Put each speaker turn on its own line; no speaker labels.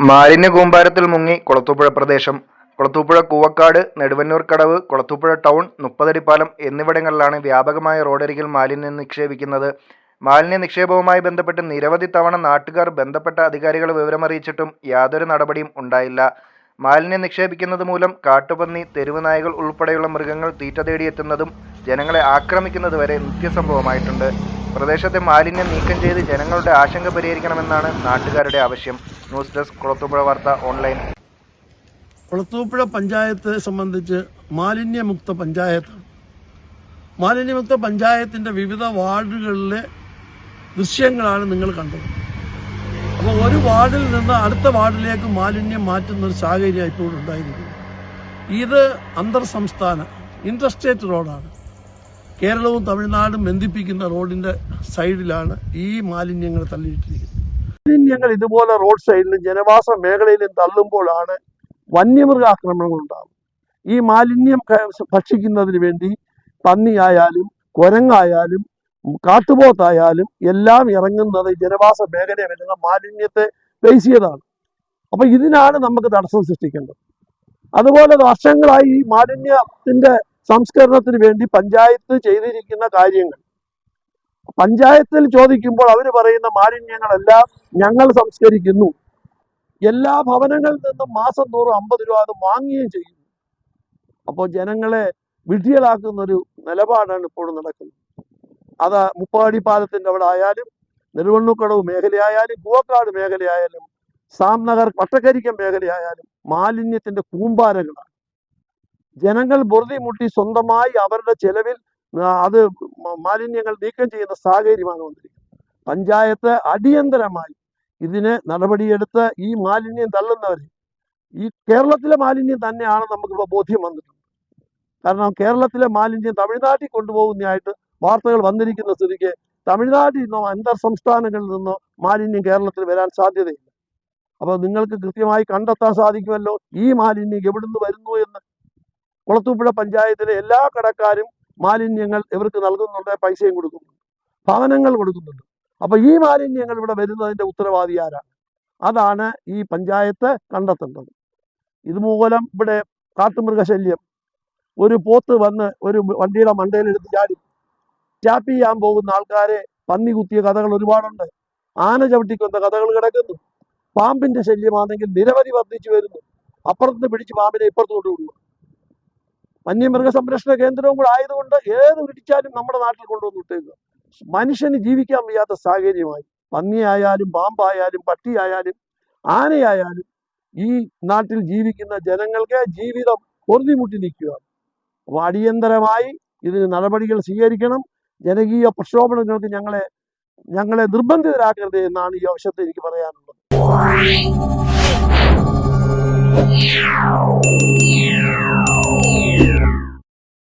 മാലിന്യ കൂമ്പാരത്തിൽ മുങ്ങി കൊളത്തൂപ്പുഴ പ്രദേശം. കൊളത്തൂപ്പുഴ കൂവക്കാട്, നെടുവന്നൂർ കടവ്, കൊളത്തൂപ്പുഴ ടൗൺ, മുപ്പതടിപ്പാലം എന്നിവിടങ്ങളിലാണ് വ്യാപകമായ റോഡരികിൽ മാലിന്യം നിക്ഷേപിക്കുന്നത്. മാലിന്യ നിക്ഷേപവുമായി ബന്ധപ്പെട്ട് നിരവധി തവണ നാട്ടുകാർ ബന്ധപ്പെട്ട അധികാരികളെ വിവരമറിയിച്ചിട്ടും യാതൊരു നടപടിയും ഉണ്ടായില്ല. മാലിന്യം നിക്ഷേപിക്കുന്നത് മൂലം കാട്ടുപന്നി, തെരുവ് നായകൾ ഉൾപ്പെടെയുള്ള മൃഗങ്ങൾ തീറ്റ തേടിയെത്തുന്നതും ജനങ്ങളെ ആക്രമിക്കുന്നത് വരെ നിത്യസംഭവമായിട്ടുണ്ട്. പ്രദേശത്തെ മാലിന്യം നീക്കം ചെയ്ത് ജനങ്ങളുടെ ആശങ്ക പരിഹരിക്കണമെന്നാണ് നാട്ടുകാരുടെ ആവശ്യം. ന്യൂസ് ഡെസ്ക്, കൊളത്തൂപ്പുഴ വാർത്ത ഓൺലൈൻ.
കൊളത്തൂപ്പുഴ പഞ്ചായത്തെ സംബന്ധിച്ച് മാലിന്യമുക്ത പഞ്ചായത്താണ്. മാലിന്യമുക്ത പഞ്ചായത്തിൻ്റെ വിവിധ വാർഡുകളിലെ ദൃശ്യങ്ങളാണ് നിങ്ങൾ കണ്ടത്. അപ്പോൾ ഒരു വാർഡിൽ നിന്ന് അടുത്ത വാർഡിലേക്ക് മാലിന്യം മാറ്റുന്ന ഒരു സാഹചര്യം ഇപ്പോഴും ഉണ്ടായിരിക്കുന്നു. ഇത് അന്തർ സംസ്ഥാന ഇൻട്രസ്റ്റേറ്റ് റോഡാണ്. കേരളവും തമിഴ്നാടും ബന്ധിപ്പിക്കുന്ന റോഡിന്റെ സൈഡിലാണ് ഈ മാലിന്യങ്ങൾ തള്ളിയിട്ടിരിക്കുന്നത്. മാലിന്യങ്ങൾ ഇതുപോലെ റോഡ് സൈഡിലും ജനവാസ മേഖലയിലും തള്ളുമ്പോഴാണ് വന്യമൃഗാക്രമണങ്ങൾ ഉണ്ടാകും. ഈ മാലിന്യം ഭക്ഷിക്കുന്നതിന് വേണ്ടി പന്നിയായാലും കുരങ്ങായാലും കാട്ടുപോത്തായാലും എല്ലാം ഇറങ്ങുന്നത് ജനവാസ മേഖലയിൽ വരുന്ന മാലിന്യത്തെ ബേസ് ചെയ്താണ്. അപ്പൊ ഇതിനാണ് നമുക്ക് തടസ്സം സൃഷ്ടിക്കേണ്ടത്. അതുപോലെ വർഷങ്ങളായി ഈ മാലിന്യത്തിന്റെ സംസ്കരണത്തിന് വേണ്ടി പഞ്ചായത്ത് ചെയ്തിരിക്കുന്ന കാര്യങ്ങൾ പഞ്ചായത്തിൽ ചോദിക്കുമ്പോൾ അവർ പറയുന്ന മാലിന്യങ്ങളെല്ലാം ഞങ്ങൾ സംസ്കരിക്കുന്നു. എല്ലാ ഭവനങ്ങളിൽ നിന്നും മാസം തോറും 50 രൂപ അത് വാങ്ങുകയും ചെയ്യുന്നു. അപ്പോൾ ജനങ്ങളെ വിഡ്ഢികളാക്കുന്ന ഒരു നിലപാടാണ് ഇപ്പോഴും നടക്കുന്നത്. അത് മുപ്പതടി പാലത്തിന്റെ അവിടെ ആയാലും, നെടുവണ്ണൂർക്കടവ് മേഖലയായാലും, കൂവക്കാട് മേഖലയായാലും, സാംനഗർ വട്ടക്കരിക്കം മേഖലയായാലും മാലിന്യത്തിന്റെ കൂമ്പാരങ്ങളാണ്. ജനങ്ങൾ പൊറുതി മുട്ടി സ്വന്തമായി അവരുടെ ചെലവിൽ അത് മാലിന്യങ്ങൾ നീക്കം ചെയ്യുന്ന സാഹചര്യമാണ് വന്നിരിക്കുന്നത്. പഞ്ചായത്ത് അടിയന്തരമായി ഇതിന് നടപടിയെടുത്ത് ഈ മാലിന്യം തള്ളുന്നവരെ, ഈ കേരളത്തിലെ മാലിന്യം തന്നെയാണ് നമുക്കിപ്പോൾ ബോധ്യം വന്നിട്ടുണ്ട്. കാരണം കേരളത്തിലെ മാലിന്യം തമിഴ്നാട്ടിൽ കൊണ്ടുപോകുന്നതായിട്ട് വാർത്തകൾ വന്നിരിക്കുന്ന സ്ഥിതിക്ക് തമിഴ്നാട്ടിൽ നിന്നോ അന്തർ സംസ്ഥാനങ്ങളിൽ നിന്നോ മാലിന്യം കേരളത്തിൽ വരാൻ സാധ്യതയില്ല. അപ്പോൾ നിങ്ങൾക്ക് കൃത്യമായി കണ്ടെത്താൻ സാധിക്കുമല്ലോ ഈ മാലിന്യം എവിടുന്ന് വരുന്നു എന്ന്. കൊളത്തൂപ്പുഴ പഞ്ചായത്തിലെ എല്ലാ കടക്കാരും മാലിന്യങ്ങൾ ഇവർക്ക് നൽകുന്നുണ്ട്, പൈസയും കൊടുക്കുന്നുണ്ട്, ഭവനങ്ങൾ കൊടുക്കുന്നുണ്ട്. അപ്പൊ ഈ മാലിന്യങ്ങൾ ഇവിടെ വരുന്നതിന്റെ ഉത്തരവാദി ആരാണ്? അതാണ് ഈ പഞ്ചായത്ത് കണ്ടെത്തേണ്ടത്. ഇതുമൂലം ഇവിടെ കാട്ടുമൃഗശല്യം, ഒരു പോത്ത് വന്ന് ഒരു വണ്ടിയുടെ മണ്ടയിലെടുത്ത് ചാടി ടാപ്പ് ചെയ്യാൻ പോകുന്ന ആൾക്കാരെ പന്നി കുത്തിയ കഥകൾ ഒരുപാടുണ്ട്. ആന ചവിട്ടിക്കൊന്ന കഥകൾ കിടക്കുന്നു. പാമ്പിന്റെ ശല്യമാണെങ്കിൽ നിരവധി വർദ്ധിച്ചു വരുന്നു. അപ്പുറത്ത് പിടിച്ച് പാമ്പിനെ ഇപ്പുറത്തോട്ട് വിടുക. വന്യമൃഗ സംരക്ഷണ കേന്ദ്രവും കൂടെ ആയതുകൊണ്ട് ഏത് പിടിച്ചാലും നമ്മുടെ നാട്ടിൽ കൊണ്ടുവന്ന് വിട്ടേക്കുക. മനുഷ്യന് ജീവിക്കാൻ വയ്യാത്ത സാഹചര്യമായി. പന്നിയായാലും പാമ്പായാലും പട്ടിയായാലും ആനയായാലും ഈ നാട്ടിൽ ജീവിക്കുന്ന ജനങ്ങൾക്ക് ജീവിതം പൊറുതിമുട്ടി നിൽക്കുകയാണ്. അപ്പോൾ അടിയന്തരമായി ഇതിന് നടപടികൾ സ്വീകരിക്കണം. ജനകീയ പ്രക്ഷോഭങ്ങൾക്ക് ഞങ്ങളെ നിർബന്ധിതരാക്കരുത് എന്നാണ് ഈ അവസരത്തിൽ എനിക്ക് പറയാനുള്ളത്.